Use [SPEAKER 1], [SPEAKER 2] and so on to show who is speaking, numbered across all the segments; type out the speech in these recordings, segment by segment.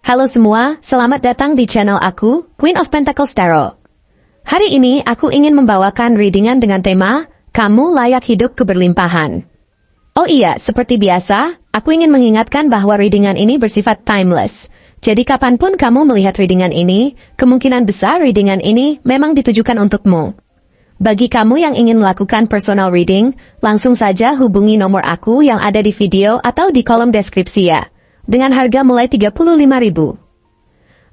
[SPEAKER 1] Halo semua, selamat datang di channel aku, Queen of Pentacles Tarot. Hari ini aku ingin membawakan readingan dengan tema, Kamu Layak Hidup Keberlimpahan. Oh iya, seperti biasa, aku ingin mengingatkan bahwa readingan ini bersifat timeless. Jadi kapanpun kamu melihat readingan ini, kemungkinan besar readingan ini memang ditujukan untukmu. Bagi kamu yang ingin melakukan personal reading, langsung saja hubungi nomor aku yang ada di video atau di kolom deskripsi ya. Dengan harga mulai 35.000.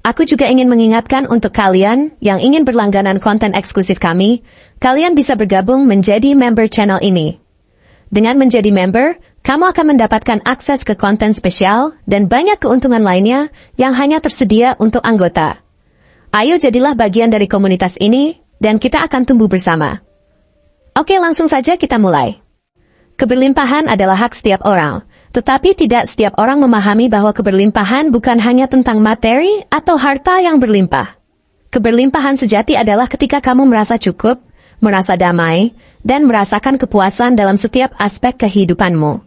[SPEAKER 1] Aku juga ingin mengingatkan untuk kalian yang ingin berlangganan konten eksklusif kami, kalian bisa bergabung menjadi member channel ini. Dengan menjadi member, kamu akan mendapatkan akses ke konten spesial dan banyak keuntungan lainnya yang hanya tersedia untuk anggota. Ayo jadilah bagian dari komunitas ini, dan kita akan tumbuh bersama. Oke, langsung saja kita mulai. Keberlimpahan adalah hak setiap orang. Tetapi tidak setiap orang memahami bahwa keberlimpahan bukan hanya tentang materi atau harta yang berlimpah. Keberlimpahan sejati adalah ketika kamu merasa cukup, merasa damai, dan merasakan kepuasan dalam setiap aspek kehidupanmu.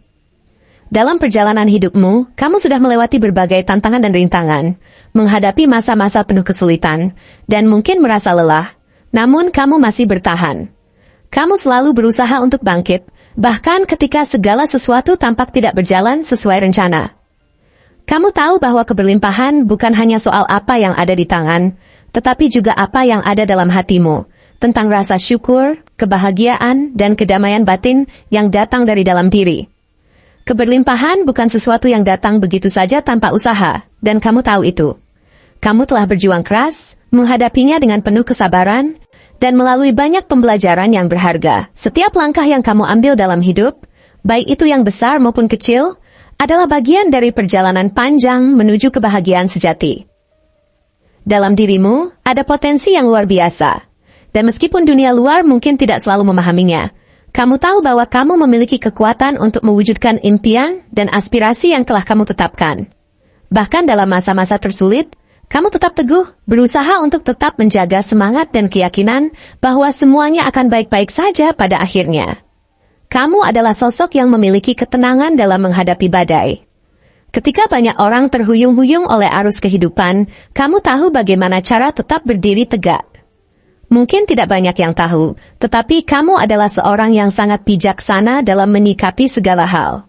[SPEAKER 1] Dalam perjalanan hidupmu, kamu sudah melewati berbagai tantangan dan rintangan, menghadapi masa-masa penuh kesulitan, dan mungkin merasa lelah, namun kamu masih bertahan. Kamu selalu berusaha untuk bangkit, bahkan ketika segala sesuatu tampak tidak berjalan sesuai rencana. Kamu tahu bahwa keberlimpahan bukan hanya soal apa yang ada di tangan, tetapi juga apa yang ada dalam hatimu, tentang rasa syukur, kebahagiaan, dan kedamaian batin yang datang dari dalam diri. Keberlimpahan bukan sesuatu yang datang begitu saja tanpa usaha, dan kamu tahu itu. Kamu telah berjuang keras, menghadapinya dengan penuh kesabaran, dan melalui banyak pembelajaran yang berharga. Setiap langkah yang kamu ambil dalam hidup, baik itu yang besar maupun kecil, adalah bagian dari perjalanan panjang menuju kebahagiaan sejati. Dalam dirimu, ada potensi yang luar biasa. Dan meskipun dunia luar mungkin tidak selalu memahaminya, kamu tahu bahwa kamu memiliki kekuatan untuk mewujudkan impian dan aspirasi yang telah kamu tetapkan. Bahkan dalam masa-masa tersulit, kamu tetap teguh, berusaha untuk tetap menjaga semangat dan keyakinan bahwa semuanya akan baik-baik saja pada akhirnya. Kamu adalah sosok yang memiliki ketenangan dalam menghadapi badai. Ketika banyak orang terhuyung-huyung oleh arus kehidupan, kamu tahu bagaimana cara tetap berdiri tegak. Mungkin tidak banyak yang tahu, tetapi kamu adalah seorang yang sangat bijaksana dalam menyikapi segala hal.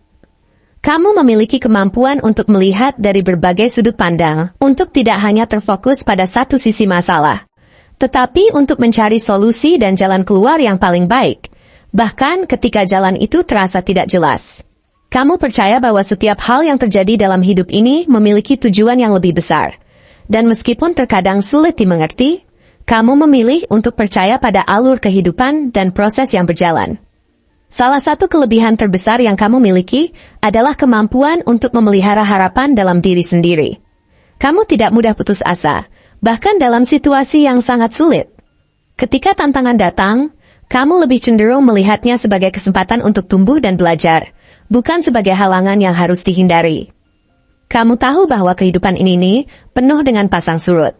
[SPEAKER 1] Kamu memiliki kemampuan untuk melihat dari berbagai sudut pandang, untuk tidak hanya terfokus pada satu sisi masalah, tetapi untuk mencari solusi dan jalan keluar yang paling baik, bahkan ketika jalan itu terasa tidak jelas. Kamu percaya bahwa setiap hal yang terjadi dalam hidup ini memiliki tujuan yang lebih besar, dan meskipun terkadang sulit dimengerti, kamu memilih untuk percaya pada alur kehidupan dan proses yang berjalan. Salah satu kelebihan terbesar yang kamu miliki adalah kemampuan untuk memelihara harapan dalam diri sendiri. Kamu tidak mudah putus asa, bahkan dalam situasi yang sangat sulit. Ketika tantangan datang, kamu lebih cenderung melihatnya sebagai kesempatan untuk tumbuh dan belajar, bukan sebagai halangan yang harus dihindari. Kamu tahu bahwa kehidupan ini penuh dengan pasang surut.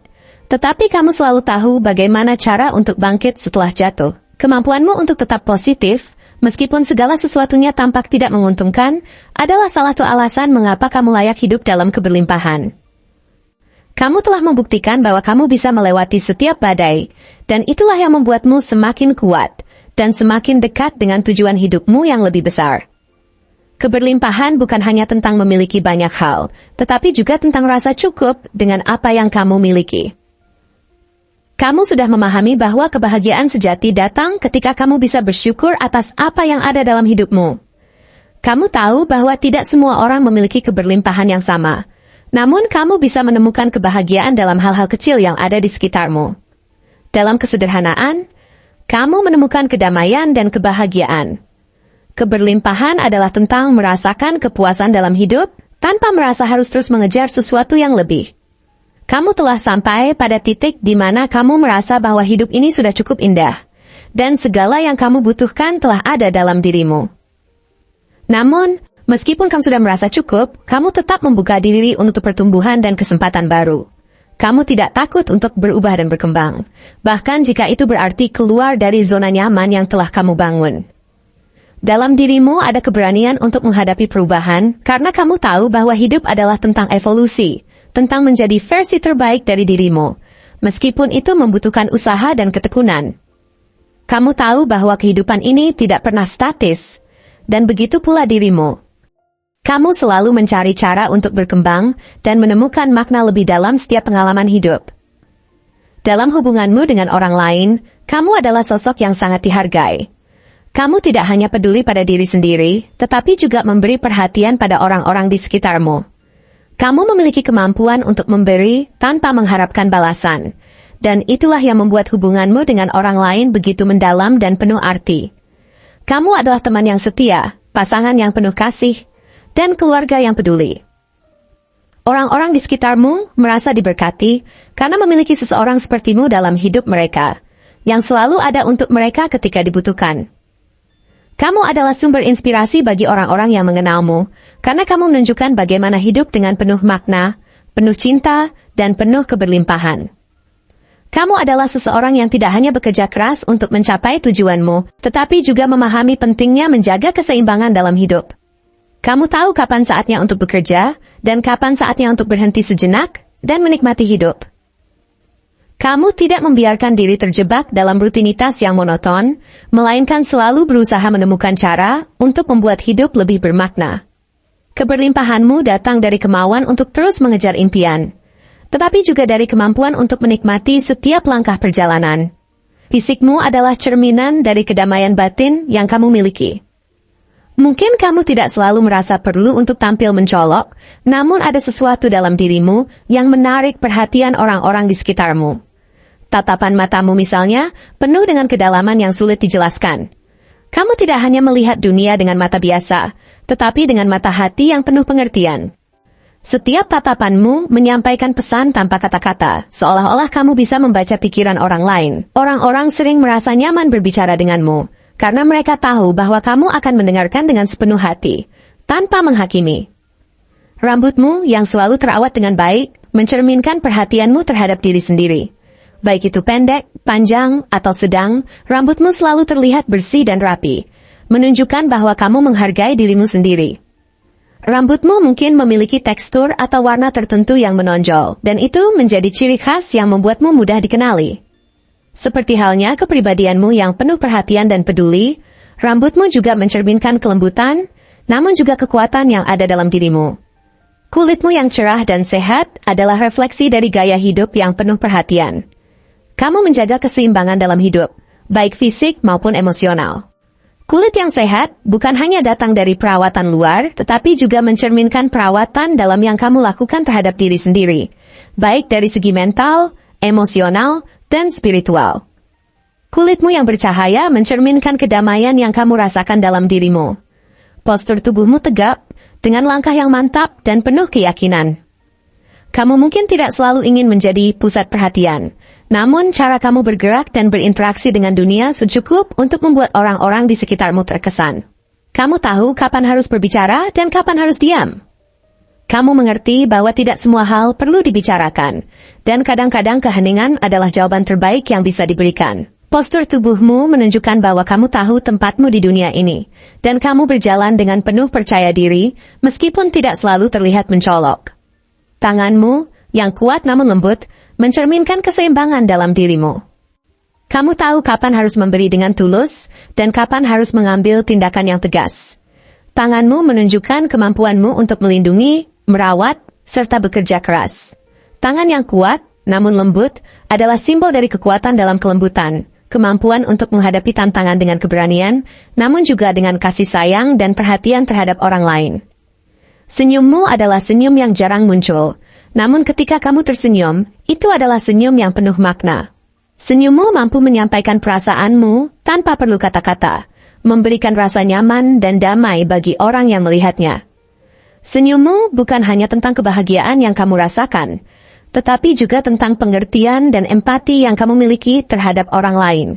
[SPEAKER 1] Tetapi kamu selalu tahu bagaimana cara untuk bangkit setelah jatuh. Kemampuanmu untuk tetap positif, meskipun segala sesuatunya tampak tidak menguntungkan, adalah salah satu alasan mengapa kamu layak hidup dalam keberlimpahan. Kamu telah membuktikan bahwa kamu bisa melewati setiap badai, dan itulah yang membuatmu semakin kuat, dan semakin dekat dengan tujuan hidupmu yang lebih besar. Keberlimpahan bukan hanya tentang memiliki banyak hal, tetapi juga tentang rasa cukup dengan apa yang kamu miliki. Kamu sudah memahami bahwa kebahagiaan sejati datang ketika kamu bisa bersyukur atas apa yang ada dalam hidupmu. Kamu tahu bahwa tidak semua orang memiliki keberlimpahan yang sama, namun kamu bisa menemukan kebahagiaan dalam hal-hal kecil yang ada di sekitarmu. Dalam kesederhanaan, kamu menemukan kedamaian dan kebahagiaan. Keberlimpahan adalah tentang merasakan kepuasan dalam hidup tanpa merasa harus terus mengejar sesuatu yang lebih. Kamu telah sampai pada titik di mana kamu merasa bahwa hidup ini sudah cukup indah, dan segala yang kamu butuhkan telah ada dalam dirimu. Namun, meskipun kamu sudah merasa cukup, kamu tetap membuka diri untuk pertumbuhan dan kesempatan baru. Kamu tidak takut untuk berubah dan berkembang, bahkan jika itu berarti keluar dari zona nyaman yang telah kamu bangun. Dalam dirimu ada keberanian untuk menghadapi perubahan, karena kamu tahu bahwa hidup adalah tentang evolusi, tentang menjadi versi terbaik dari dirimu, meskipun itu membutuhkan usaha dan ketekunan. Kamu tahu bahwa kehidupan ini tidak pernah statis, dan begitu pula dirimu. Kamu selalu mencari cara untuk berkembang dan menemukan makna lebih dalam setiap pengalaman hidup. Dalam hubunganmu dengan orang lain, kamu adalah sosok yang sangat dihargai. Kamu tidak hanya peduli pada diri sendiri, tetapi juga memberi perhatian pada orang-orang di sekitarmu. Kamu memiliki kemampuan untuk memberi tanpa mengharapkan balasan, dan itulah yang membuat hubunganmu dengan orang lain begitu mendalam dan penuh arti. Kamu adalah teman yang setia, pasangan yang penuh kasih, dan keluarga yang peduli. Orang-orang di sekitarmu merasa diberkati karena memiliki seseorang sepertimu dalam hidup mereka, yang selalu ada untuk mereka ketika dibutuhkan. Kamu adalah sumber inspirasi bagi orang-orang yang mengenalmu, karena kamu menunjukkan bagaimana hidup dengan penuh makna, penuh cinta, dan penuh keberlimpahan. Kamu adalah seseorang yang tidak hanya bekerja keras untuk mencapai tujuanmu, tetapi juga memahami pentingnya menjaga keseimbangan dalam hidup. Kamu tahu kapan saatnya untuk bekerja, dan kapan saatnya untuk berhenti sejenak, dan menikmati hidup. Kamu tidak membiarkan diri terjebak dalam rutinitas yang monoton, melainkan selalu berusaha menemukan cara untuk membuat hidup lebih bermakna. Keberlimpahanmu datang dari kemauan untuk terus mengejar impian, tetapi juga dari kemampuan untuk menikmati setiap langkah perjalanan. Fisikmu adalah cerminan dari kedamaian batin yang kamu miliki. Mungkin kamu tidak selalu merasa perlu untuk tampil mencolok, namun ada sesuatu dalam dirimu yang menarik perhatian orang-orang di sekitarmu. Tatapan matamu misalnya, penuh dengan kedalaman yang sulit dijelaskan. Kamu tidak hanya melihat dunia dengan mata biasa, tetapi dengan mata hati yang penuh pengertian. Setiap tatapanmu menyampaikan pesan tanpa kata-kata, seolah-olah kamu bisa membaca pikiran orang lain. Orang-orang sering merasa nyaman berbicara denganmu, karena mereka tahu bahwa kamu akan mendengarkan dengan sepenuh hati, tanpa menghakimi. Rambutmu yang selalu terawat dengan baik, mencerminkan perhatianmu terhadap diri sendiri. Baik itu pendek, panjang, atau sedang, rambutmu selalu terlihat bersih dan rapi, menunjukkan bahwa kamu menghargai dirimu sendiri. Rambutmu mungkin memiliki tekstur atau warna tertentu yang menonjol, dan itu menjadi ciri khas yang membuatmu mudah dikenali. Seperti halnya kepribadianmu yang penuh perhatian dan peduli, rambutmu juga mencerminkan kelembutan, namun juga kekuatan yang ada dalam dirimu. Kulitmu yang cerah dan sehat adalah refleksi dari gaya hidup yang penuh perhatian. Kamu menjaga keseimbangan dalam hidup, baik fisik maupun emosional. Kulit yang sehat bukan hanya datang dari perawatan luar, tetapi juga mencerminkan perawatan dalam yang kamu lakukan terhadap diri sendiri, baik dari segi mental, emosional, dan spiritual. Kulitmu yang bercahaya mencerminkan kedamaian yang kamu rasakan dalam dirimu. Postur tubuhmu tegap, dengan langkah yang mantap dan penuh keyakinan. Kamu mungkin tidak selalu ingin menjadi pusat perhatian, namun cara kamu bergerak dan berinteraksi dengan dunia sudah cukup untuk membuat orang-orang di sekitarmu terkesan. Kamu tahu kapan harus berbicara dan kapan harus diam. Kamu mengerti bahwa tidak semua hal perlu dibicarakan, dan kadang-kadang keheningan adalah jawaban terbaik yang bisa diberikan. Postur tubuhmu menunjukkan bahwa kamu tahu tempatmu di dunia ini, dan kamu berjalan dengan penuh percaya diri, meskipun tidak selalu terlihat mencolok. Tanganmu, yang kuat namun lembut, mencerminkan keseimbangan dalam dirimu. Kamu tahu kapan harus memberi dengan tulus, dan kapan harus mengambil tindakan yang tegas. Tanganmu menunjukkan kemampuanmu untuk melindungi, merawat, serta bekerja keras. Tangan yang kuat, namun lembut, adalah simbol dari kekuatan dalam kelembutan, kemampuan untuk menghadapi tantangan dengan keberanian, namun juga dengan kasih sayang dan perhatian terhadap orang lain. Senyummu adalah senyum yang jarang muncul, namun ketika kamu tersenyum, itu adalah senyum yang penuh makna. Senyummu mampu menyampaikan perasaanmu tanpa perlu kata-kata, memberikan rasa nyaman dan damai bagi orang yang melihatnya. Senyummu bukan hanya tentang kebahagiaan yang kamu rasakan, tetapi juga tentang pengertian dan empati yang kamu miliki terhadap orang lain.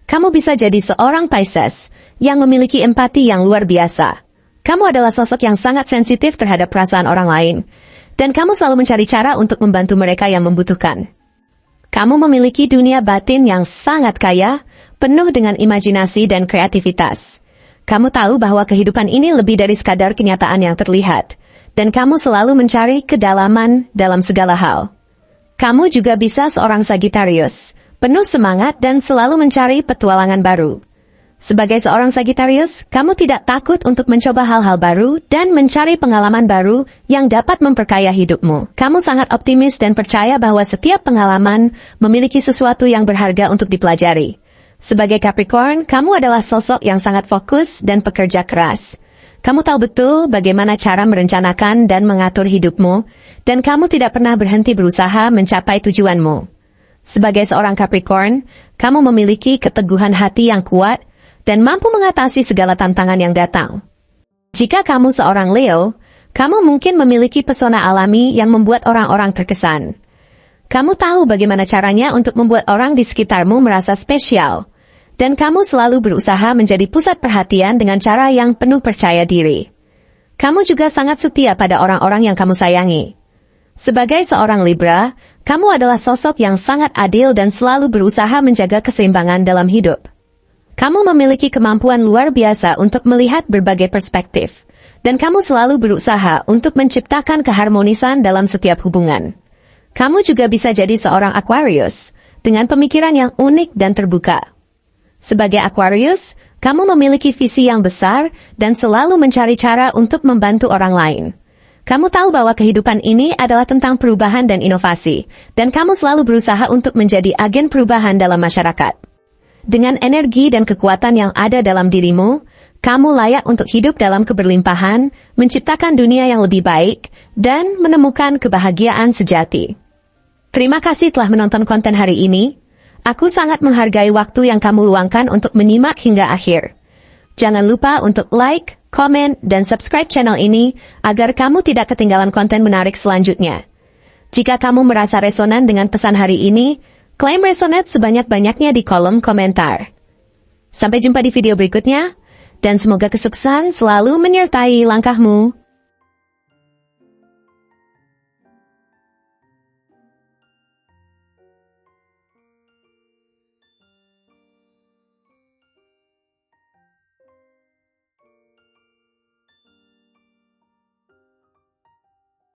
[SPEAKER 1] Kamu bisa jadi seorang Pisces yang memiliki empati yang luar biasa. Kamu adalah sosok yang sangat sensitif terhadap perasaan orang lain, dan kamu selalu mencari cara untuk membantu mereka yang membutuhkan. Kamu memiliki dunia batin yang sangat kaya, penuh dengan imajinasi dan kreativitas. Kamu tahu bahwa kehidupan ini lebih dari sekadar kenyataan yang terlihat, dan kamu selalu mencari kedalaman dalam segala hal. Kamu juga bisa seorang Sagittarius, penuh semangat dan selalu mencari petualangan baru. Sebagai seorang Sagittarius, kamu tidak takut untuk mencoba hal-hal baru dan mencari pengalaman baru yang dapat memperkaya hidupmu. Kamu sangat optimis dan percaya bahwa setiap pengalaman memiliki sesuatu yang berharga untuk dipelajari. Sebagai Capricorn, kamu adalah sosok yang sangat fokus dan pekerja keras. Kamu tahu betul bagaimana cara merencanakan dan mengatur hidupmu, dan kamu tidak pernah berhenti berusaha mencapai tujuanmu. Sebagai seorang Capricorn, kamu memiliki keteguhan hati yang kuat dan mampu mengatasi segala tantangan yang datang. Jika kamu seorang Leo, kamu mungkin memiliki pesona alami yang membuat orang-orang terkesan. Kamu tahu bagaimana caranya untuk membuat orang di sekitarmu merasa spesial. Dan kamu selalu berusaha menjadi pusat perhatian dengan cara yang penuh percaya diri. Kamu juga sangat setia pada orang-orang yang kamu sayangi. Sebagai seorang Libra, kamu adalah sosok yang sangat adil dan selalu berusaha menjaga keseimbangan dalam hidup. Kamu memiliki kemampuan luar biasa untuk melihat berbagai perspektif, dan kamu selalu berusaha untuk menciptakan keharmonisan dalam setiap hubungan. Kamu juga bisa jadi seorang Aquarius, dengan pemikiran yang unik dan terbuka. Sebagai Aquarius, kamu memiliki visi yang besar dan selalu mencari cara untuk membantu orang lain. Kamu tahu bahwa kehidupan ini adalah tentang perubahan dan inovasi, dan kamu selalu berusaha untuk menjadi agen perubahan dalam masyarakat. Dengan energi dan kekuatan yang ada dalam dirimu, kamu layak untuk hidup dalam keberlimpahan, menciptakan dunia yang lebih baik, dan menemukan kebahagiaan sejati. Terima kasih telah menonton konten hari ini. Aku sangat menghargai waktu yang kamu luangkan untuk menyimak hingga akhir. Jangan lupa untuk like, komen, dan subscribe channel ini agar kamu tidak ketinggalan konten menarik selanjutnya. Jika kamu merasa resonan dengan pesan hari ini, klaim resonate sebanyak-banyaknya di kolom komentar. Sampai jumpa di video berikutnya, dan semoga kesuksesan selalu menyertai langkahmu.